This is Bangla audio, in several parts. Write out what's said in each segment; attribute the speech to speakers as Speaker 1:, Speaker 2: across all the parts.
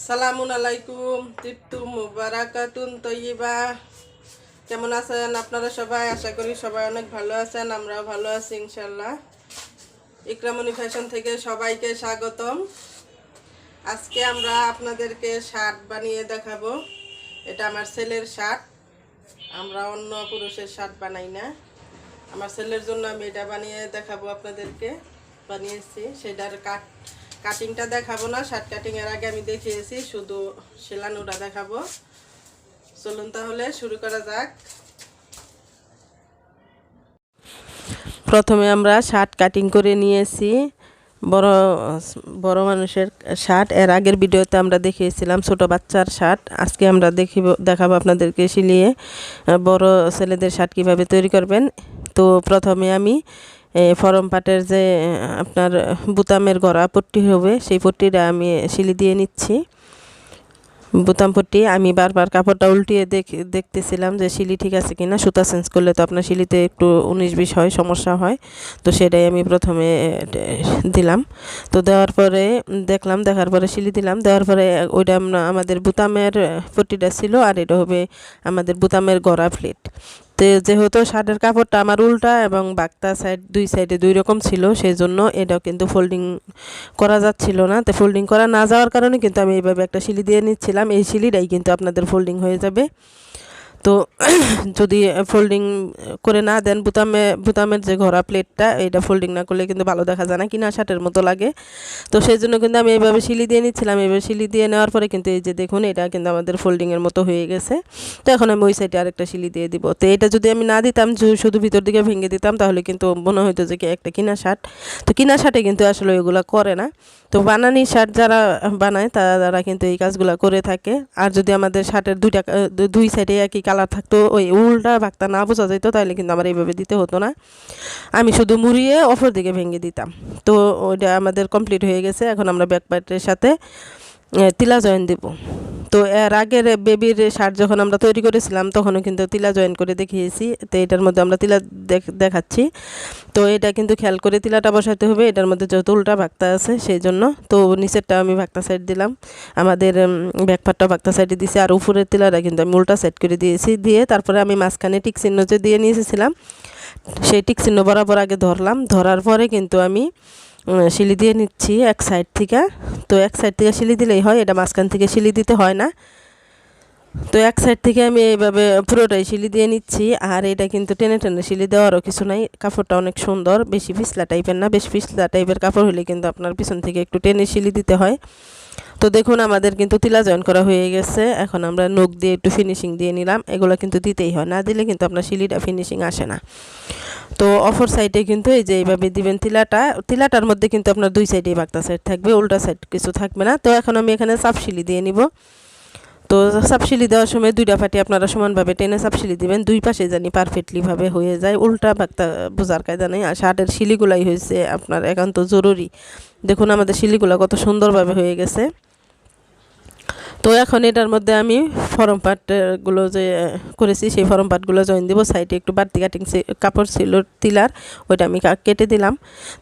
Speaker 1: সালামুন আলাইকুম তিপ্তু মুবারাকাতুন তৈয়িবা। কেমন আছেন আপনারা সবাই? আশা করি সবাই অনেক ভালো আছেন, আমরাও ভালো আছি ইনশাল্লাহ। ইকরামনি ফ্যাশন থেকে সবাইকে স্বাগতম। আজকে আমরা আপনাদেরকে শার্ট বানিয়ে দেখাবো। এটা আমার ছেলের শার্ট, আমরা অন্য পুরুষের শার্ট বানাই না। আমার ছেলের জন্য আমি এটা বানিয়ে দেখাবো আপনাদেরকে। বানিয়েছি সেটার কাটিংটা দেখাবো না, শার্ট কাটিং এর আগে আমি দেখিয়েছি, শুধু সেলানোটা দেখাবো। চলুন তাহলে শুরু করা যাক। প্রথমে আমরা শার্ট কাটিং করে নিয়েছি, বড় বড় মানুষের শার্ট। এর আগের ভিডিওতে আমরা দেখিয়েছিলাম ছোট বাচ্চার শার্ট। আজকে আমরা দেখাবো আপনাদেরকে সিলিয়ে বড় ছেলেদের শার্ট কিভাবে তৈরি করবেন। তো প্রথমে আমি ফরম পাটের যে আপনার বুতামের গড়া পট্টি হবে, সেই পট্টিটা আমি সিলি দিয়ে নিচ্ছি। বুতাম পট্টি আমি বারবার কাপড়টা উল্টিয়ে দেখতেছিলাম যে সিলি ঠিক আছে কিনা। সুতা চেঞ্জ করলে তো আপনার সিলিতে একটু 19-20 হয়, সমস্যা হয়। তো সেটাই আমি প্রথমে দিলাম। তো দেওয়ার পরে দেখার পরে সিলি দিলাম। দেওয়ার পরে ওইটা আমাদের বুতামের পট্টিটা ছিল, আর এটা হবে আমাদের বুতামের গড়া প্লেট। তো যেহেতু শার্টের কাপড়টা আমার উল্টা এবং বাক্তা সাইড দুই সাইডে দুই রকম ছিল, সেই জন্য এটা কিন্তু ফোল্ডিং করা যাচ্ছিল না। তো ফোল্ডিং করা না যাওয়ার কারণে কিন্তু আমি এইভাবে একটা সিলি দিয়ে নিচ্ছিলাম। এই সিলিটাই কিন্তু আপনাদের ফোল্ডিং হয়ে যাবে। তো যদি ফোল্ডিং করে না দেন, বুতামের যে ঘোরা প্লেটটা, এটা ফোল্ডিং না করলে কিন্তু ভালো দেখা যায় না, কিনা শার্টের মতো লাগে। তো সেই জন্য কিন্তু আমি এইভাবে সিলি দিয়ে নিচ্ছিলাম। এইভাবে সিলি দিয়ে নেওয়ার পরে কিন্তু এই যে দেখুন, এটা কিন্তু আমাদের ফোল্ডিংয়ের মতো হয়ে গেছে। তো এখন আমি ওই সাইডে আরেকটা সিলি দিয়ে দিব। তো এটা যদি আমি না দিতাম, শুধু ভিতর দিকে ভেঙে দিতাম, তাহলে কিন্তু মনে হতো যে কি একটা কিনা শার্ট। তো কিনা শার্টে কিন্তু আসলে এগুলো করে না। তো বানানি শার্ট যারা বানায় তারা কিন্তু এই কাজগুলো করে থাকে। আর যদি আমাদের শার্টের দুই সাইডে একই কালার থাকতো, ওই উল্টা বাক্তা না বোঝা যেত, তাহলে কিন্তু আমার এইভাবে দিতে হতো না। আমি শুধু মুড়িয়ে অপর দিকে ভেঙে দিতাম। তো ওইটা আমাদের কমপ্লিট হয়ে গেছে। এখন আমরা ব্যাক পার্টের সাথে তিলা জয়েন দেব। তো এর আগের বেবির শার্ট যখন আমরা তৈরি করেছিলাম, তখনও কিন্তু তিলা জয়েন করে দেখিয়েছি। তো এটার মধ্যে আমরা তিলা দেখাচ্ছি। তো এটা কিন্তু খেয়াল করে তিলাটা বসাতে হবে। এটার মধ্যে যেহেতু উল্টা ভাক্তা আছে সেই জন্য। তো নিচেরটা আমি ভাক্তা সাইড দিলাম, আমাদের ব্যাক পার্টটা ভাক্তা সাইডে দিয়েছি, আর উপরের তিলাটা কিন্তু আমি উল্টা সাইড করে দিয়েছি। দিয়ে তারপরে আমি মাঝখানে টিক চিহ্ন যে দিয়ে নিয়েছিলাম, সেই টিক চিহ্ন বরাবর আগে ধরলাম। ধরার পরে কিন্তু আমি সিলি দিয়ে নিচ্ছি এক সাইড থেকে। তো এক সাইড থেকে সিলি দিলেই হয়, এটা মাঝখান থেকে সিলি দিতে হয় না। তো এক সাইড থেকে আমি এইভাবে পুরোটাই সিলি দিয়ে নিচ্ছি। আর এটা কিন্তু টেনে টেনে সিলি দেওয়ারও কিছু নাই, কাপড়টা অনেক সুন্দর, বেশি পিছলা টাইপের না। বেশ পিছলা টাইপের কাপড় হলে কিন্তু আপনার পিছন থেকে একটু টেনে সিলি দিতে হয়। তো দেখুন, আমাদের কিন্তু তিলা জয়েন করা হয়ে গেছে। এখন আমরা নখ দিয়ে একটু ফিনিশিং দিয়ে নিলাম। এগুলো কিন্তু দিতেই হয়, না দিলে কিন্তু আপনার সিলিটা ফিনিশিং আসে না। তো অপর সাইডে কিন্তু এই যে এইভাবে দিবেন তিলাটার মধ্যে কিন্তু আপনার দুই সাইডেই বাগদা সাইড থাকবে, উল্টা সাইড কিছু থাকবে না। তো এখন আমি এখানে চাপশিলি দিয়ে নিব। তো চাপশিলি দেওয়ার সময় দুইটা ফাটি আপনারা সমানভাবে টেনে চাপশিলি দিবেন, দুই পাশে জানি পারফেক্টলিভাবে হয়ে যায়। উল্টা বাগদা বোঝার কায়দা নেই। আর শার্টের শিলিগুলাই হয়েছে আপনার একান্ত জরুরি। দেখুন আমাদের শিলিগুলা কত সুন্দরভাবে হয়ে গেছে। তো এখন এটার মধ্যে আমি ফরম পার্টগুলো যে করেছি, সেই ফরম পার্টগুলো জয়েন দেবো। সাইডে একটু বাড়তি কাটিং কাপড় ছিল তিলার, ওইটা আমি কেটে দিলাম।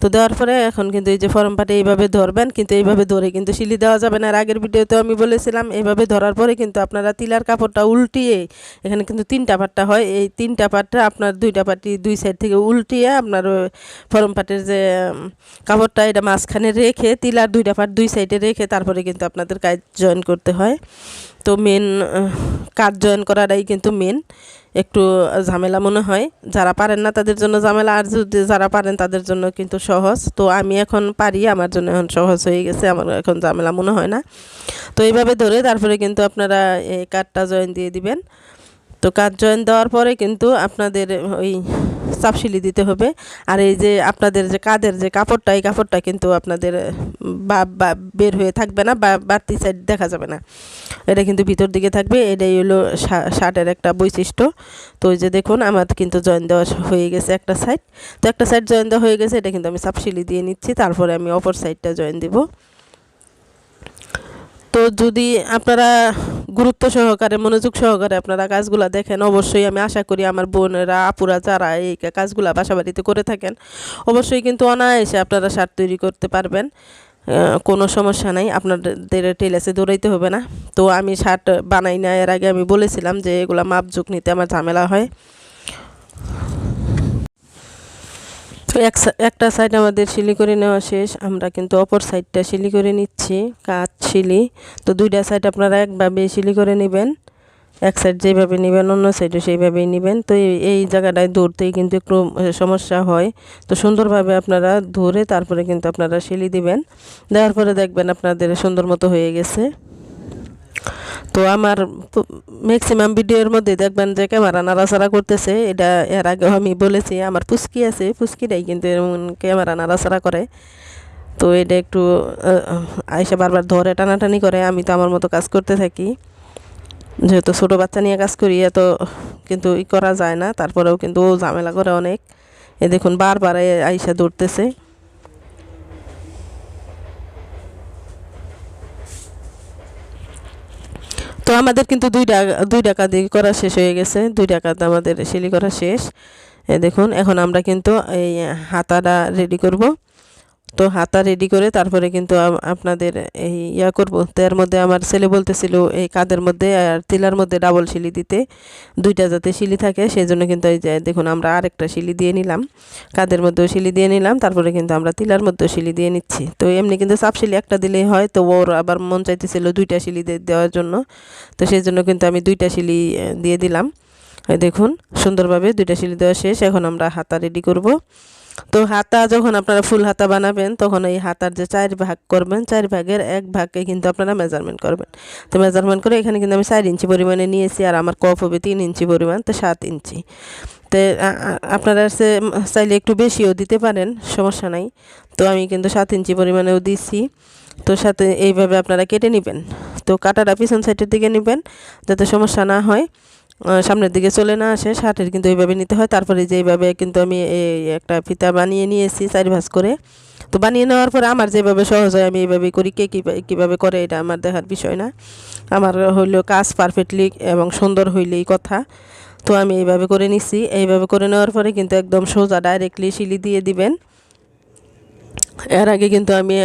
Speaker 1: তো দেওয়ার পরে এখন কিন্তু এই যে ফরম পার্টে এইভাবে ধরবেন, কিন্তু এইভাবে ধরে কিন্তু সিলি দেওয়া যাবে না। আর আগের ভিডিওতেও আমি বলেছিলাম, এইভাবে ধরার পরে কিন্তু আপনারা তিলার কাপড়টা উল্টিয়ে, এখানে কিন্তু 3টা পাট্টা হয়, এই 3টা পাট্টা আপনার 2টা পাটি দুই সাইড থেকে উল্টিয়ে আপনার ফরম পার্টের যে কাপড়টা, এটা মাঝখানে রেখে তিলার 2টা পাট দুই সাইডে রেখে তারপরে কিন্তু আপনাদের কাজ জয়েন করতে হয়। তো মেন কাজ জয়েন করাটাই কিন্তু মেন, একটু ঝামেলা মনে হয়। যারা পারেন না তাদের জন্য ঝামেলা, আর যদি যারা পারেন তাদের জন্য কিন্তু সহজ। তো আমি এখন পারি, আমার জন্য এখন সহজ হয়ে গেছে, আমার এখন ঝামেলা মনে হয় না। তো এইভাবে ধরে তারপরে কিন্তু আপনারা এই কাঠটা জয়েন দিয়ে দিবেন। তো কাজ জয়েন দেওয়ার পরে কিন্তু আপনাদের ওই চাপশিলি দিতে হবে। আর এই যে আপনাদের যে কাঁধের যে কাপড়টা, এই কাপড়টা কিন্তু আপনাদের বের হয়ে থাকবে না, বা বাড়তি সাইড দেখা যাবে না, এটা কিন্তু ভিতর দিকে থাকবে। এটাই হলো শার্টের একটা বৈশিষ্ট্য। তো ওই যে দেখুন, আমার কিন্তু জয়েন দেওয়া হয়ে গেছে একটা সাইড। তো একটা সাইড জয়েন দেওয়া হয়ে গেছে, এটা কিন্তু আমি চাপশিলি দিয়ে নিচ্ছি, তারপরে আমি অপর সাইডটা জয়েন দিব। তো যদি আপনারা গুরুত্ব সহকারে, মনোযোগ সহকারে আপনারা কাজগুলো দেখেন, অবশ্যই আমি আশা করি আমার বোনেরা আপুরা যারা এই কাজগুলো বাসা বাড়িতে করে থাকেন, অবশ্যই কিন্তু অনায়াসে আপনারা শার্ট তৈরি করতে পারবেন। কোনো সমস্যা নাই, আপনাদের টেলার্সে দৌড়াইতে হবে না। তো আমি শার্ট বানাই না, এর আগে আমি বলেছিলাম যে এগুলা মাপঝোঁক নিতে আমার ঝামেলা হয়। তো একটা সাইড আমাদের সিলি করে নেওয়া শেষ, আমরা কিন্তু অপর সাইডটা সিলি করে নিচ্ছি, কাঁচ সিলি। তো দুইটা সাইড আপনারা একভাবে সিলি করে নেবেন, এক সাইড যেভাবে নেবেন অন্য সাইডে সেইভাবেই নেবেন। তো এই জায়গাটায় ধরতেই কিন্তু একটু সমস্যা হয়। তো সুন্দরভাবে আপনারা ধরে তারপরে কিন্তু আপনারা সিলি দিবেন, দেওয়ার পরে দেখবেন আপনাদের সুন্দর মতো হয়ে গেছে। তো আমার ম্যাক্সিমাম ভিডিওর মধ্যে দেখবেন যে ক্যামেরা নাড়াচাড়া করতেছে, এটা এর আগেও আমি বলেছি। আমার পুচকি আছে, পুচকিটাই কিন্তু এমন ক্যামেরা নাড়াচাড়া করে। তো এটা একটু আয়সা বারবার ধরে টানাটানি করে, আমি তো আমার মতো কাজ করতে থাকি, যেহেতু ছোটো বাচ্চা নিয়ে কাজ করি এত কিন্তু করা যায় না, তারপরেও কিন্তু ও ঝামেলা করে অনেক। এ দেখুন বারবার আয়সা ধরতেছে। তো আমাদের কিন্তু দুইটা কাজ করা শেষ হয়ে গেছে, দুইটা কাজ আমাদের সিলি করা শেষ। দেখুন এখন আমরা কিন্তু এই হাতাটা রেডি করব। তো হাতা রেডি করে তারপরে কিন্তু আপনাদের এই করব। তো এর মধ্যে আমার ছেলে বলতেছিল এই কাঁধের মধ্যে আর তিলার মধ্যে ডাবল সিলি দিতে, দুইটা যাতে সিলি থাকে সেই জন্য কিন্তু এই যে দেখুন আমরা আরেকটা সিলি দিয়ে নিলাম, কাঁধের মধ্যেও সিলি দিয়ে নিলাম, তারপরে কিন্তু আমরা তিলার মধ্যেও সিলি দিয়ে নিচ্ছি। তো এমনি কিন্তু চাপ সিলি একটা দিলেই হয়, তো ওর আবার মন চাইতেছিল দুইটা সিলি দেওয়ার জন্য, তো সেই জন্য কিন্তু আমি দুইটা সিলি দিয়ে দিলাম। দেখুন সুন্দরভাবে দুইটা সিলি দেওয়া শেষ, এখন আমরা হাতা রেডি করব। তো হাতা যখন আপনারা ফুল হাতা বানাবেন তখন এই হাতার যে 4 ভাগ করবেন, 4 ভাগের 1 ভাগকে কিন্তু আপনারা মেজারমেন্ট করবেন। তো মেজারমেন্ট করে এখানে কিন্তু আমি 4 ইঞ্চি পরিমাণে নিয়েছি, আর আমার কপ হবে 3 ইঞ্চি পরিমাণ, তো 7 ইঞ্চি। তো আপনারা চাইলে একটু বেশিও দিতে পারেন, সমস্যা নাই। তো আমি কিন্তু 7 ইঞ্চি পরিমাণেও দিছি। তো সাথে এইভাবে আপনারা কেটে নেবেন। তো কাটাটা পিছন সাইডের দিকে নেবেন যাতে সমস্যা না হয়, সামনের দিকে চলে না আসে। শার্টের কিন্তু এইভাবে নিতে হয়। তারপরে যে এইভাবে কিন্তু আমি এই একটা ফিতা বানিয়ে নিয়েছি 4 ভাঁজ করে। তো বানিয়ে নেওয়ার পরে আমার যেভাবে সহজ হয় আমি এইভাবে করি, কে কীভাবে করে এটা আমার দেখার বিষয় না, আমার হইলো কাজ পারফেক্টলি এবং সুন্দর হইলেই কথা। তো আমি এইভাবে করে নিছি। এইভাবে করে নেওয়ার পরে কিন্তু একদম সোজা ডাইরেক্টলি সিলি দিয়ে দিবেন। এর আগে কিন্তু আমি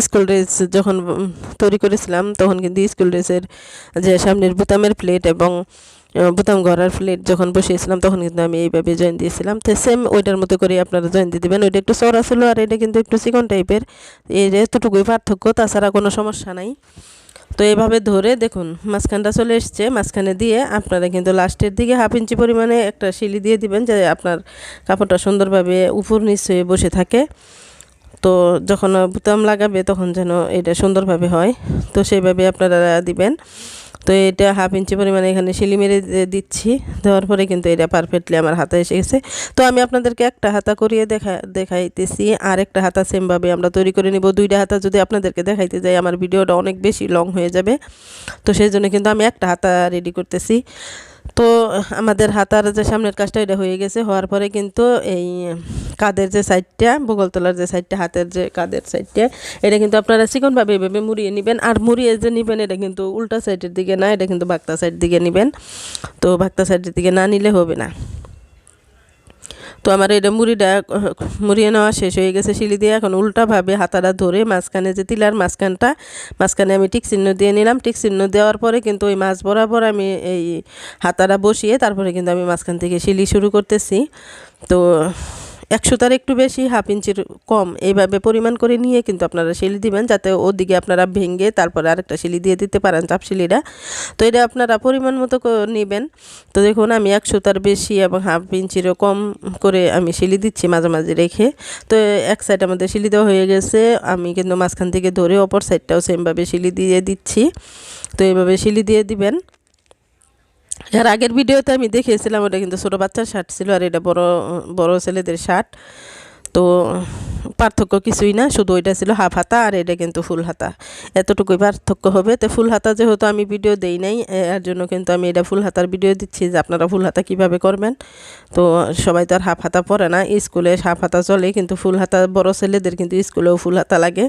Speaker 1: স্কুল ড্রেস যখন তৈরি করেছিলাম তখন কিন্তু স্কুল ড্রেসের যে সামনের বোতামের প্লেট এবং বোতাম ঘরার প্লেট যখন বসিয়েছিলাম তখন কিন্তু আমি এইভাবে জয়েন দিয়েছিলাম। তো সেম ওইটার মতো করে আপনারা জয়েন দিয়ে দেবেন। ওইটা একটু চড়া ছিল আর এটা কিন্তু একটু চিকন টাইপের, এর এতটুকুই পার্থক্য, তাছাড়া কোনো সমস্যা নাই। তো এইভাবে ধরে দেখুন মাঝখানটা চলে এসছে, মাঝখানে দিয়ে আপনারা কিন্তু লাস্টের দিকে 1/2 ইঞ্চি পরিমাণে একটা সিলি দিয়ে দিবেন, যে আপনার কাপড়টা সুন্দরভাবে উপর নিচ হয়ে বসে থাকে। তো যখন বোতাম লাগাবে তখন যেন এটা সুন্দরভাবে হয়, তো সেইভাবে আপনারা দিবেন। তো এটা 1/2 ইঞ্চি পরিমাণে এখানে সিলি মেরে দিচ্ছি, দেওয়ার পরে কিন্তু এটা পারফেক্টলি আমার হাতে এসে গেছে। তো আমি আপনাদেরকে একটা হাতা করিয়ে দেখাইতেছি, আর একটা হাতা সেমভাবে আমরা তৈরি করে নিব। দুইটা হাতা যদি আপনাদেরকে দেখাইতে যাই আমার ভিডিওটা অনেক বেশি লং হয়ে যাবে, তো সেই জন্য কিন্তু আমি একটা হাতা রেডি করতেছি। তো আমাদের হাতার যে সামনের কাজটা এটা হয়ে গেছে, হওয়ার পরে কিন্তু এই কাঁধের যে সাইডটা, বগলতলার যে সাইডটা, হাতের যে কাঁধের সাইডটা, এটা কিন্তু আপনারা চিকনভাবে এভাবে মুড়িয়ে নেবেন। আর মুড়িয়ে যে নেবেন এটা কিন্তু উল্টা সাইডের দিকে না, এটা কিন্তু বাক্তা সাইড দিকে নেবেন। তো বাক্তা সাইডের দিকে না নিলে হবে না। তো আমার এটা মুড়িয়ে নেওয়া শেষ হয়ে গেছে সিলি দিয়ে। এখন উল্টাভাবে হাতাটা ধরে মাঝখানে যে তিলার মাঝখানে আমি টিক চিহ্ন দিয়ে নিলাম। টিক চিহ্ন দেওয়ার পরে কিন্তু ওই মাছ বরাবর আমি এই হাতাটা বসিয়ে তারপরে কিন্তু আমি মাঝখান থেকে সিলি শুরু করতেছি। তো 100টার একটু বেশি, 1/2 ইঞ্চির কম, এইভাবে পরিমাণ করে নিয়ে কিন্তু আপনারা সিলি দিবেন, যাতে ওদিকে আপনারা ভেঙে তারপরে আরেকটা সিলি দিয়ে দিতে পারেন, চাপ সিলিটা। তো এটা আপনারা পরিমাণ মতো নেবেন। তো দেখুন আমি 100টার বেশি এবং 1/2 ইঞ্চিরও কম করে আমি সিলি দিচ্ছি মাঝামাঝি রেখে। তো এক সাইড আমাদের সিলি দেওয়া হয়ে গেছে, আমি কিন্তু মাঝখান থেকে ধরে অপর সাইডটাও সেমভাবে সিলি দিয়ে দিচ্ছি। তো এইভাবে সিলি দিয়ে দিবেন। এর আগের ভিডিওতে আমি দেখিয়েছিলাম ওটা কিন্তু ছোটো বাচ্চার শার্ট ছিল, আর এটা বড় ছেলেদের শার্ট। তো পার্থক্য কিছুই না, শুধু ওইটা ছিল হাফ হাতা আর এটা কিন্তু ফুল হাতা, এতটুকুই পার্থক্য হবে। তো ফুল হাতা যেহেতু আমি ভিডিও দেই নাই, এর জন্য কিন্তু আমি এটা ফুল হাতার ভিডিও দিচ্ছি যে আপনারা ফুল হাতা কীভাবে করবেন। তো সবাই তো আর হাফ হাতা পরে না, স্কুলে হাফ হাতা চলে, কিন্তু ফুল হাতা বড় ছেলেদের কিন্তু স্কুলেও ফুল হাতা লাগে।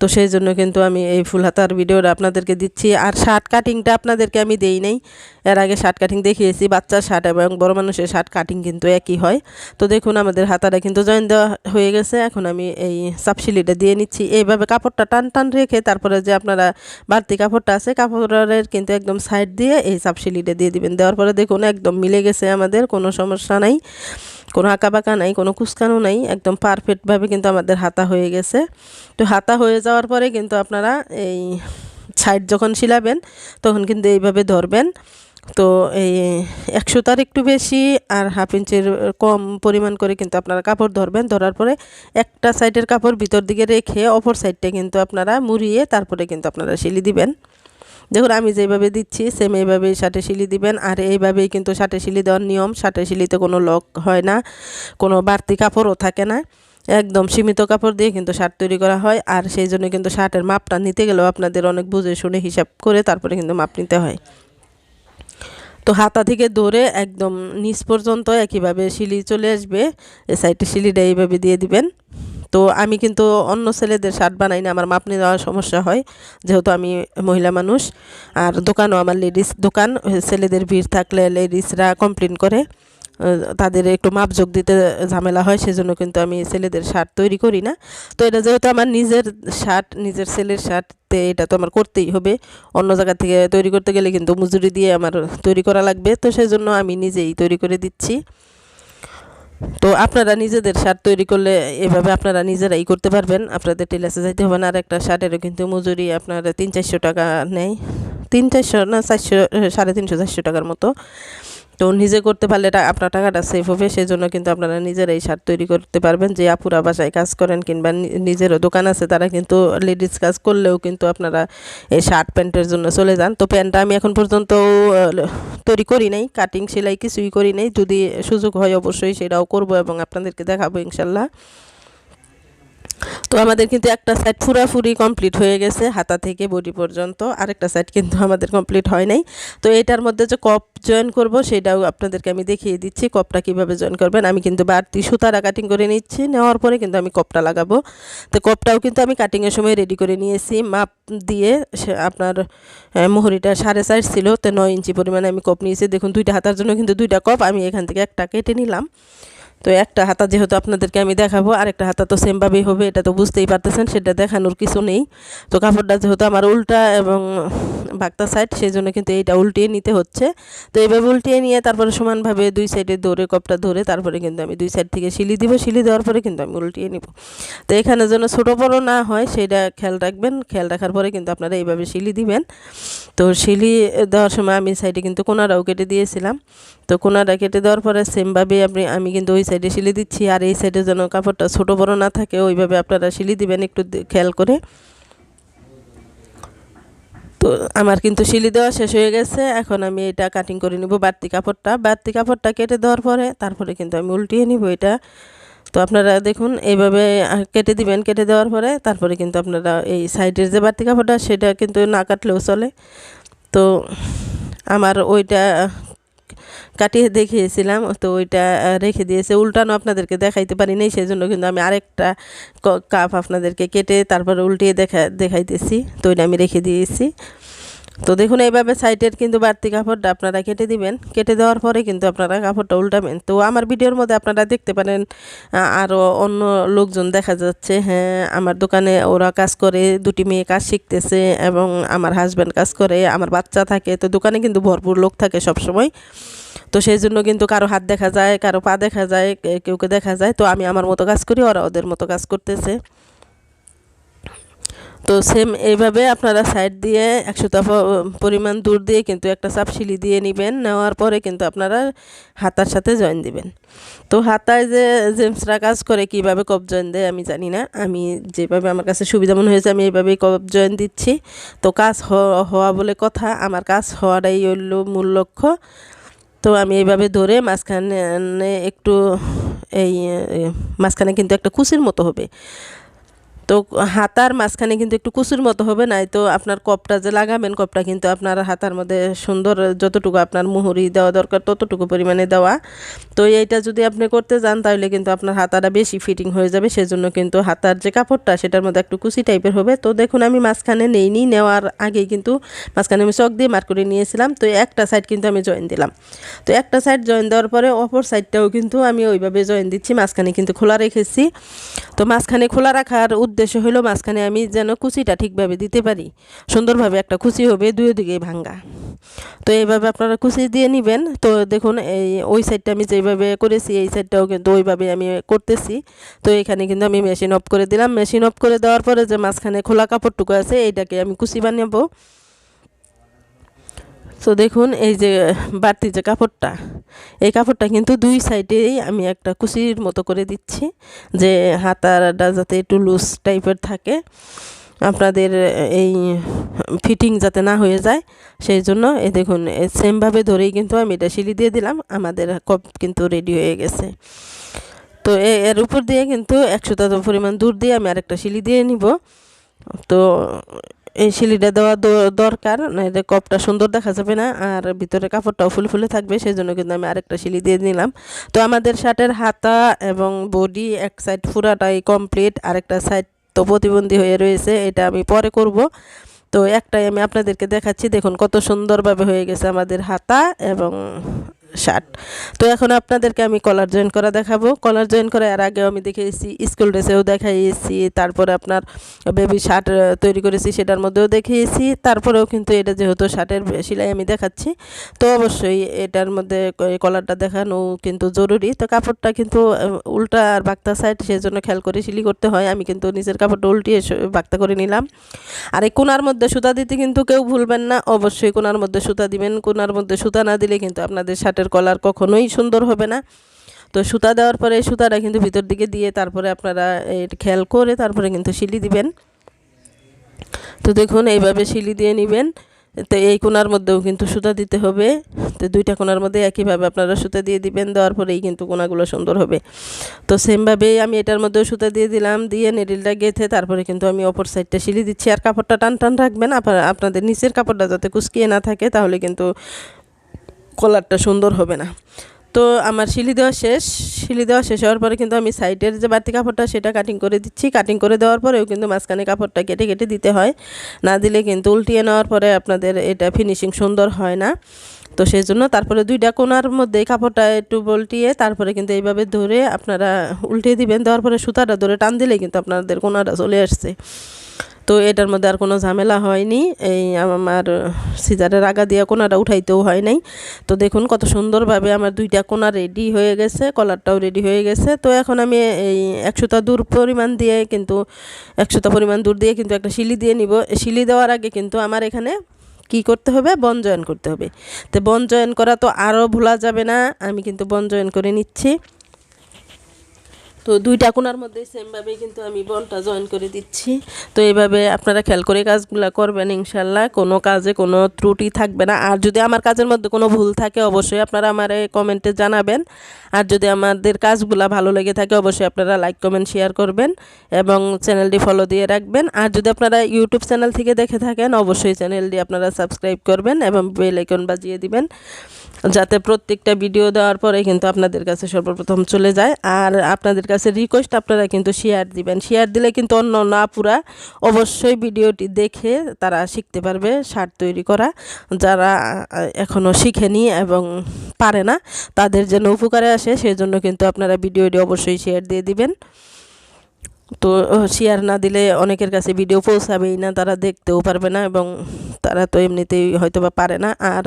Speaker 1: তো সেই জন্য কিন্তু আমি এই ফুল হাতার ভিডিওটা আপনাদেরকে দিচ্ছি। আর শার্ট কাটিংটা আপনাদেরকে আমি দেই নাই, এর আগে শার্ট কাটিং দেখিয়েছি। বাচ্চার শার্ট এবং বড় মানুষের শার্ট কাটিং কিন্তু একই হয়। তো দেখুন আমাদের হাতাটা কিন্তু জয়েন দেওয়া হয়ে গেছে। এখন আমি এই চাপসিলিটা দিয়ে নিচ্ছি। এইভাবে কাপড়টা টান টান রেখে তারপরে যে আপনারা বাড়তি কাপড়টা আছে কাপড়ের কিন্তু একদম সাইড দিয়ে এই চাপসিলিটা দিয়ে দিবেন। দেওয়ার পরে দেখুন একদম মিলে গেছে, আমাদের কোনো সমস্যা নাই, কোনো আঁকাবাঁকা নাই, কোনো কুচকানো নাই, একদম পারফেক্টভাবে কিন্তু আমাদের হাতা হয়ে গেছে। তো হাতা হয়ে যাওয়ার পরে কিন্তু আপনারা এই সাইড যখন সিলাবেন তখন কিন্তু এইভাবে ধরবেন। তো এই 100টার একটু বেশি আর হাফ ইঞ্চির কম পরিমাণ করে কিন্তু আপনারা কাপড় ধরবেন। ধরার পরে একটা সাইডের কাপড় ভিতর দিকে রেখে অপর সাইডটা কিন্তু আপনারা মুড়িয়ে তারপরে কিন্তু আপনারা সিলি দিবেন। দেখুন আমি যেভাবে দিচ্ছি সেম এইভাবেই শার্টে সিলি দিবেন। আর এইভাবেই কিন্তু শার্টে সিলি দেওয়ার নিয়ম। শার্টে সিলিতে কোনো লক হয় না, কোনো বাড়তি কাপড়ও থাকে না, একদম সীমিত কাপড় দিয়ে কিন্তু শার্ট তৈরি করা হয়। আর সেই জন্য কিন্তু শার্টের মাপটা নিতে গেলেও আপনাদের অনেক বুঝে শুনে হিসাব করে তারপরে কিন্তু মাপ নিতে হয়। তো হাতা থেকে ধরে একদম নিচ পর্যন্ত একইভাবে সিলি চলে আসবে। এই সাইডে সিলিটা এইভাবে দিয়ে দিবেন। তো আমি কিন্তু অন্য ছেলেদের শার্ট বানাই না, আমার মাপ নিয়ে দেওয়ার সমস্যা হয়, যেহেতু আমি মহিলা মানুষ। আর দোকানও আমার লেডিস দোকান, ছেলেদের ভিড় থাকলে লেডিসরা কমপ্লেন করে, তাদের একটু মাপজোক দিতে ঝামেলা হয়, সেজন্য কিন্তু আমি ছেলেদের শার্ট তৈরি করি না। তো এটা যেহেতু আমার নিজের শার্ট, নিজের ছেলের শার্ট, এটা তো আমার করতেই হবে। অন্য জায়গা থেকে তৈরি করতে গেলে কিন্তু মজুরি দিয়ে আমার তৈরি করা লাগবে। তো সেই জন্য আমি নিজেই তৈরি করে দিচ্ছি। তো আপনারা নিজেদের শার্ট তৈরি করলে এভাবে আপনারা নিজেরাই করতে পারবেন, আপনাদের টেলার্সে যাইতে হবে না। আর একটা শার্টেরও কিন্তু মজুরি আপনার 300-400 টাকা নেয়, 300-400 না 400, 350-400 টাকার মতো। তো নিজে করতে পারলে আপনার টাকাটা সেভ হবে। সেই জন্য কিন্তু আপনারা নিজেরাই শার্ট তৈরি করতে পারবেন। যে আপুরা বাসায় কাজ করেন কিংবা নিজেরও দোকান আছে, তারা কিন্তু লেডিস কাজ করলেও কিন্তু আপনারা এই শার্ট প্যান্টের জন্য চলে যান। তো প্যান্টটা আমি এখন পর্যন্ত তৈরি করি নাই, কাটিং সেলাই কিছুই করি নাই। যদি সুযোগ হয় অবশ্যই সেটাও করব এবং আপনাদেরকে দেখাবো ইনশাল্লাহ। তো আমাদের কিন্তু একটা সাইড পুরাপুরি কমপ্লিট হয়ে গেছে, হাতা থেকে বডি পর্যন্ত। আরেকটা সাইড কিন্তু আমাদের কমপ্লিট হয় নাই। তো এটার মধ্যে যে কপ জয়েন করব সেটাও আপনাদেরকে আমি দেখিয়ে দিচ্ছি, কপটা কিভাবে জয়েন করবেন। আমি কিন্তু বাড়তি সুতারা কাটিং করে নিচ্ছি, নেওয়ার পরে কিন্তু আমি কপটা লাগাবো। তো কপটাও কিন্তু আমি কাটিংয়ের সময় রেডি করে নিয়েছি, মাপ দিয়ে। আপনার মোহরিটা 4.5 ছিল, তো 9 ইঞ্চি পরিমাণে আমি কপ নিয়েছি। দেখুন দুইটা হাতার জন্য কিন্তু দুইটা কপ, আমি এখান থেকে একটা কেটে নিলাম। তো একটা হাতা যেহেতু আপনাদেরকে আমি দেখাবো, আরেকটা হাতা তো সেমভাবেই হবে, এটা তো বুঝতেই পারতেছেন, সেটা দেখানোর কিছু নেই। তো কাপড়টা যেহেতু আমার উল্টা এবং বাগতা সাইড, সেই জন্য কিন্তু এইটা উল্টিয়ে নিতে হচ্ছে। তো এইভাবে উল্টিয়ে নিয়ে তারপরে সমানভাবে দুই সাইডে ধরে কপটা ধরে তারপরে কিন্তু আমি দুই সাইড থেকে সিলি দিব। সিলি দেওয়ার পরে কিন্তু আমি উল্টিয়ে নিব। তো এখানে যেন ছোটো বড়ো না হয় সেটা খেয়াল রাখবেন। খেয়াল রাখার পরে কিন্তু আপনারা এইভাবে সিলি দিবেন। তো সিলি দেওয়ার সময় আমি সাইডে কিন্তু কোনারাও কেটে দিয়েছিলাম। তো কোনাটা কেটে দেওয়ার পরে সেমভাবে আমি কিন্তু ওই সাইডে সিলি দিচ্ছি। আর এই সাইডে যেন কাপড়টা ছোটো বড়ো না থাকে, ওইভাবে আপনারা সিলি দিবেন একটু খেয়াল করে। তো আমার কিন্তু সিলি দেওয়া শেষ হয়ে গেছে। এখন আমি এটা কাটিং করে নিব। বাড়তি কাপড়টা কেটে দেওয়ার পরে তারপরে কিন্তু আমি উল্টিয়ে নিব এটা। তো আপনারা দেখুন এইভাবে কেটে দিবেন। কেটে দেওয়ার পরে তারপরে কিন্তু আপনারা এই সাইডের যে বাড়তি কাপড়টা সেটা কিন্তু না কাটলেও চলে। তো আমার ওইটা কাটিয়ে দেখিয়েছিলাম, তো ওইটা রেখে দিয়েছে। উল্টানো আপনাদেরকে দেখাইতে পারি নাই, সেই জন্য কিন্তু আমি আরেকটা কাপ আপনাদেরকে কেটে তারপরে উল্টিয়ে দেখাইতেছি। তো ওইটা আমি রেখে দিয়েছি। তো দেখুন এইভাবে সাইডের কিন্তু বাড়তি কাপড়টা আপনারা কেটে দিবেন। কেটে দেওয়ার পরে কিন্তু আপনারা কাপড়টা উল্টাবেন। তো আমার ভিডিওর মধ্যে আপনারা দেখতে পারেন আরও অন্য লোকজন দেখা যাচ্ছে। হ্যাঁ, আমার দোকানে ওরা কাজ করে, দুটি মেয়ে কাজ শিখতেছে এবং আমার হাজব্যান্ড কাজ করে, আমার বাচ্চা থাকে। তো দোকানে কিন্তু ভরপুর লোক থাকে সবসময়। তো সেই জন্য কিন্তু কারো হাত দেখা যায়, কারো পা দেখা যায়, কেউকে দেখা যায়। তো আমি আমার মতো কাজ করি, ওরা ওদের মতো কাজ করতেছে। তো সেম এইভাবে আপনারা সাইড দিয়ে 100টা পরিমাণ দূর দিয়ে কিন্তু একটা চাপ সিলি দিয়ে নেবেন। নেওয়ার পরে কিন্তু আপনারা হাতার সাথে জয়েন দিবেন। তো হাতায় যে জেমসরা কাজ করে কীভাবে কপ জয়েন দেয় আমি জানি না, আমি যেভাবে আমার কাছে সুবিধা মনে হয়েছে আমি এইভাবেই কপ জয়েন দিচ্ছি। তো কাজ হওয়া বলে কথা, আমার কাজ হওয়াটাই হলো মূল লক্ষ্য। তো আমি এইভাবে ধরে মাঝখানে একটু এই মাঝখানে কিন্তু একটা কুচির মতো হবে। তো হাতার মাঝখানে কিন্তু একটু কুচুর মতো হবে, নাই তো আপনার কপটা যে লাগাবেন কপটা কিন্তু আপনার হাতার মধ্যে সুন্দর যতটুকু আপনার মুহুরি দেওয়া দরকার ততটুকু পরিমাণে দেওয়া। তো এইটা যদি আপনি করতে যান তাহলে কিন্তু আপনার হাতাটা বেশি ফিটিং হয়ে যাবে, সেজন্য কিন্তু হাতার যে কাপড়টা সেটার মধ্যে একটু কুচি টাইপের হবে। তো দেখুন আমি মাঝখানে নেইনি, নেওয়ার আগেই কিন্তু মাঝখানে আমি চক দিয়ে মার্ক করে নিয়েছিলাম। তো একটা সাইড কিন্তু আমি জয়েন দিলাম। তো একটা সাইড জয়েন দেওয়ার পরে অপর সাইডটাও কিন্তু আমি ওইভাবে জয়েন দিচ্ছি, মাঝখানে কিন্তু খোলা রেখেছি। তো মাঝখানে খোলা রাখার উদ্দেশ্য হলো মাঝখানে আমি যেন কুচিটা ঠিকভাবে দিতে পারি, সুন্দরভাবে একটা কুচি হবে দুই দিকেই ভাঙ্গা। তো এইভাবে আপনারা কুচি দিয়ে নেবেন। তো দেখুন এই ওই সাইডটা আমি যেভাবে করেছি এই সাইডটাও কিন্তু ওইভাবে আমি করতেছি। তো এখানে কিন্তু আমি মেশিন অফ করে দিলাম। মেশিন অফ করে দেওয়ার পরে যে মাঝখানে খোলা কাপড়টুকু আছে এইটাকে আমি কুচি বানাবো। তো দেখুন এই যে বাড়তি যে কাপড়টা, এই কাপড়টা কিন্তু দুই সাইডেই আমি একটা কুচির মতো করে দিচ্ছি, যে হাতাটা যাতে একটু লুজ টাইপের থাকে, আপনাদের এই ফিটিং যাতে না হয়ে যায় সেই জন্য। এই দেখুন সেমভাবে ধরেই কিন্তু আমি এটা সিলি দিয়ে দিলাম, আমাদের কপ কিন্তু রেডি হয়ে গেছে। তো এর উপর দিয়ে কিন্তু 100 পরিমাণ দূর দিয়ে আমি আরেকটা সিলি দিয়ে নিব। তো এই সিলিটা দেওয়া দরকার, নাহলে কপটা সুন্দর দেখা যাবে না, আর ভিতরে কাপড়টাও ফুলে থাকবে, সেই জন্য কিন্তু আমি আরেকটা সিলি দিয়ে নিলাম। তো আমাদের শার্টের হাতা এবং বডি এক সাইড পুরাটাই কমপ্লিট, আরেকটা সাইড তো প্রতিবন্ধী হয়ে রয়েছে, এটা আমি পরে করব। তো একটাই আমি আপনাদেরকে দেখাচ্ছি, দেখুন কত সুন্দরভাবে হয়ে গেছে আমাদের হাতা এবং শার্ট। তো এখন আপনাদেরকে আমি কলার জয়েন করা দেখাবো। কলার জয়েন করা এর আগেও আমি দেখিয়েছি, স্কুল ড্রেসেও দেখাইয়েছি, তারপরে আপনার বেবি শার্ট তৈরি করেছি সেটার মধ্যেও দেখিয়েছি। তারপরেও কিন্তু এটা যেহেতু শার্টের সেলাই আমি দেখাচ্ছি, তো অবশ্যই এটার মধ্যে কলারটা দেখানো কিন্তু জরুরি। তো কাপড়টা কিন্তু উল্টা আর বাক্তা সাইড, সেই জন্য খেয়াল করে সিলি করতে হয়। আমি কিন্তু নিচের কাপড়টা উল্টিয়ে বাক্তা করে নিলাম। আর এই কোনার মধ্যে সুতা দিতে কিন্তু কেউ ভুলবেন না, অবশ্যই কোনার মধ্যে সুতা দিবেন। কোনার মধ্যে সুতা না দিলে কিন্তু আপনাদের শার্টের কলার কখনোই সুন্দর হবে না। তো সুতা দেওয়ার পরে সুতাটা কিন্তু ভিতর দিকে দিয়ে তারপরে আপনারা খেয়াল করে তারপরে কিন্তু সিলি দিবেন। তো দেখুন এইভাবে সিলি দিয়ে নেবেন। তো এই কোনার মধ্যেও কিন্তু সুতা দিতে হবে। তো দুইটা কোনার মধ্যে একইভাবে আপনারা সুতা দিয়ে দিবেন, দেওয়ার পরেই কিন্তু কোনাগুলো সুন্দর হবে। তো সেমভাবেই আমি এটার মধ্যেও সুতা দিয়ে দিলাম, দিয়ে নেডিলটা গেঁথে তারপরে কিন্তু আমি অপর সাইডটা সিলি দিচ্ছি। আর কাপড়টা টান টান রাখবেন, আপনাদের নিচের কাপড়টা যাতে কুচকিয়ে না থাকে, তাহলে কিন্তু কলারটা সুন্দর হবে না। তো আমার সিলি দেওয়া শেষ হওয়ার পরে কিন্তু আমি সাইডের যে বাড়তি কাপড়টা সেটা কাটিং করে দিচ্ছি। কাটিং করে দেওয়ার পরেও কিন্তু মাঝখানে কাপড়টা কেটে দিতে হয়, না দিলে কিন্তু উল্টিয়ে নেওয়ার পরে আপনাদের এটা ফিনিশিং সুন্দর হয় না। তো সেই জন্য তারপরে দুইটা কোনার মধ্যে কাপড়টা একটু বল্টিয়ে তারপরে কিন্তু এইভাবে ধরে আপনারা উল্টিয়ে দিবেন। দেওয়ার পরে সুতাটা ধরে টান দিলেই কিন্তু আপনাদের কোনাটা চলে আসছে। তো এটার মধ্যে আর কোনো ঝামেলা হয়নি, এই আমার সিজারের আগা দিয়ে কোনাটা উঠাইতেও হয় নাই। তো দেখুন কত সুন্দরভাবে আমার দুইটা কোনা রেডি হয়ে গেছে, কলারটাও রেডি হয়ে গেছে। তো এখন আমি এই 100 দূর পরিমাণ দিয়ে কিন্তু 100 পরিমাণ দূর দিয়ে কিন্তু একটা সিলি দিয়ে নিব। সিলি দেওয়ার আগে কিন্তু আমার এখানে কি করতে হবে, বন জয়েন করতে হবে। তো বন জয়েন করা তো আরও ভোলা যাবে না, আমি কিন্তু বন জয়েন করে নিচ্ছি। তো দুইটা কোণার মধ্যে সেমভাবেই কিন্তু আমি বনটা জয়েন করে দিচ্ছি। তো এইভাবে আপনারা খেয়াল করে কাজগুলো করবেন, ইনশাল্লাহ কোনো কাজে কোনো ত্রুটি থাকবে না। আর যদি আমার কাজের মধ্যে কোনো ভুল থাকে অবশ্যই আপনারা আমারে কমেন্টে জানাবেন। আর যদি আমাদের কাজগুলো ভালো লেগে থাকে অবশ্যই আপনারা লাইক কমেন্ট শেয়ার করবেন এবং চ্যানেলটি ফলো দিয়ে রাখবেন। আর যদি আপনারা ইউটিউব চ্যানেল থেকে দেখে থাকেন অবশ্যই চ্যানেলটি আপনারা সাবস্ক্রাইব করবেন এবং বেল আইকন বাজিয়ে দিবেন, যাতে প্রত্যেকটা ভিডিও দেওয়ার পরে কিন্তু আপনাদের কাছে সর্বপ্রথম চলে যায়। আর আপনাদের কাছে রিকোয়েস্ট, আপনারা কিন্তু শেয়ার দিবেন। শেয়ার দিলে কিন্তু অন্য আপুরা অবশ্যই ভিডিওটি দেখে তারা শিখতে পারবে শার্ট তৈরি করা, যারা এখনও শিখেনি এবং পারে না তাদের যেন উপকারে আসে, সেজন্য কিন্তু আপনারা ভিডিওটি অবশ্যই শেয়ার দিয়ে দিবেন। তো শেয়ার না দিলে অনেকের কাছে ভিডিও পৌঁছাবেই না, তারা দেখতেও পারবে না এবং তারা তো এমনিতেই হয়তো বা পারে না। আর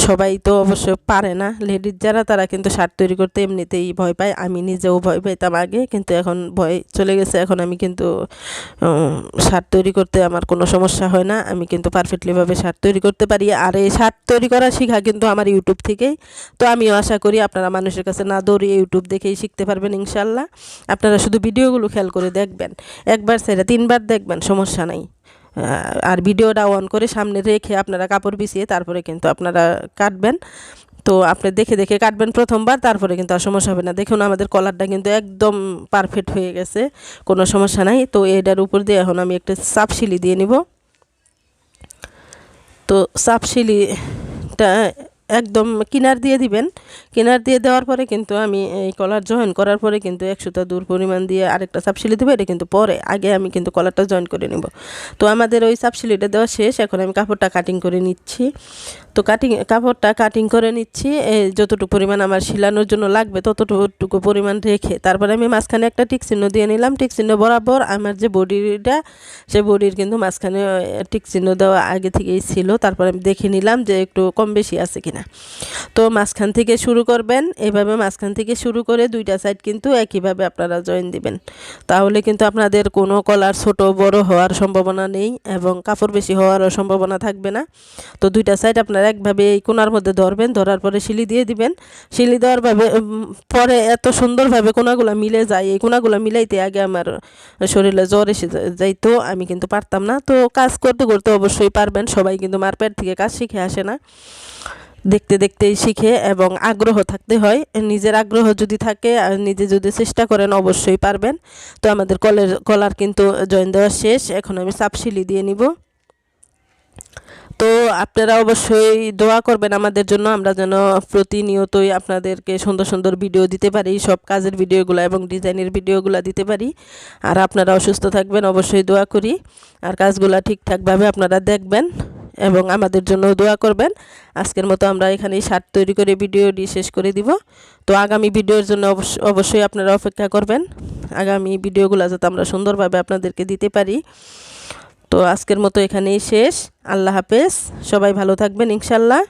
Speaker 1: সবাই তো অবশ্য পারে না, লেডিস যারা তারা কিন্তু শার্ট তৈরি করতে এমনিতেই ভয় পায়। আমি নিজেও ভয় পাইতাম আগে, কিন্তু এখন ভয় চলে গেছে। এখন আমি কিন্তু শার্ট তৈরি করতে আমার কোনো সমস্যা হয় না, আমি কিন্তু পারফেক্টলিভাবে শার্ট তৈরি করতে পারি। আর এই শার্ট তৈরি করা শেখা কিন্তু আমার ইউটিউব থেকেই। তো আমিও আশা করি আপনারা মানুষের কাছে না দৌড়িয়ে ইউটিউব দেখেই শিখতে পারবেন ইনশাল্লাহ। আপনারা শুধু ভিডিওগুলো খেয়াল করে দেখবেন, একবার ছেড়ে 3বার দেখবেন, সমস্যা নাই। আর ভিডিওটা অন করে সামনে রেখে আপনারা কাপড় বিছিয়ে তারপরে কিন্তু আপনারা কাটবেন। তো আপনি দেখে দেখে কাটবেন প্রথমবার, তারপরে কিন্তু আর সমস্যা হবে না। দেখুন আমাদের কলারটা কিন্তু একদম পারফেক্ট হয়ে গেছে, কোনো সমস্যা নাই। তো এটার উপর দিয়ে এখন আমি একটা চাপ সিলি দিয়ে নিব। তো চাপ সিলিটা একদম কিনার দিয়ে দিবেন। কিনার দিয়ে দেওয়ার পরে কিন্তু আমি এই কলার জয়েন করার পরে কিন্তু 100টা দূর পরিমাণ দিয়ে আরেকটা চাপসিলি দেবো। এটা কিন্তু পরে, আগে আমি কিন্তু কলারটা জয়েন করে নেব। তো আমাদের ওই চাপসিলিটা দেওয়া শেষ। এখন আমি কাপড়টা কাটিং করে নিচ্ছি। তো কাপড়টা কাটিং করে নিচ্ছি, যতটুকু পরিমাণ আমার সিলানোর জন্য লাগবে ততটুকু পরিমাণ রেখে তারপরে আমি মাঝখানে একটা টিক চিহ্ন দিয়ে নিলাম। টিক চিহ্ন বরাবর আমার যে বডিটা, সে বডির কিন্তু মাঝখানে টিক চিহ্ন দেওয়া আগে থেকেই ছিল। তারপরে আমি দেখে নিলাম যে একটু কম বেশি আছে কিনা। তো মাঝখান থেকে শুরু করবেন, এভাবে মাঝখান থেকে শুরু করে দুইটা সাইড কিন্তু একইভাবে আপনারা জয়েন দিবেন। তাহলে কিন্তু আপনাদের কোনো কলার ছোট বড় হওয়ার সম্ভাবনা নেই এবং কাপড় বেশি হওয়ারও সম্ভাবনা থাকবে না। তো দুইটা সাইড আপনারা একভাবে এই কোণার মধ্যে ধরবেন, ধরার পরে সিলি দিয়ে দিবেন। সিলি দেওয়ার পরে এত সুন্দরভাবে কোণাগুলো মিলে যায়, এই কোণাগুলো মিলাইতে আগে আমার শরীরে জ্বর এসে যাইতো, আমি কিন্তু পারতাম না। তো কাজ করতে করতে অবশ্যই পারবেন, সবাই কিন্তু মারপেট থেকে কাজ শিখে আসে না, দেখতে দেখতেই শিখে এবং আগ্রহ থাকতে হয়। নিজের আগ্রহ যদি থাকে আর নিজে যদি চেষ্টা করেন অবশ্যই পারবেন। তো আমাদের কলার কিন্তু জয়েন দেওয়া শেষ। এখন আমি চাপ সিলি দিয়ে নিব। তো আপনারা অবশ্যই দোয়া করবেন আমাদের জন্য, আমরা যেন প্রতিনিয়তই আপনাদেরকে সুন্দর সুন্দর ভিডিও দিতে পারি, সব কাজের ভিডিওগুলো এবং ডিজাইনের ভিডিওগুলো দিতে পারি। আর আপনারা অসুস্থ থাকবেন, অবশ্যই দোয়া করি। আর কাজগুলো ঠিকঠাকভাবে আপনারা দেখবেন এবং আমাদের জন্য দোয়া করবেন। আজকের মতো আমরা এখানেই শার্ট তৈরি করে ভিডিওটি শেষ করে দিব। তো আগামী ভিডিওর জন্য অবশ্যই আপনারা অপেক্ষা করবেন, আগামী ভিডিওগুলো যাতে আমরা সুন্দরভাবে আপনাদেরকে দিতে পারি। তো আজকের মতো এখানেই শেষ। আল্লাহ হাফেজ, সবাই ভালো থাকবেন ইনশাল্লাহ।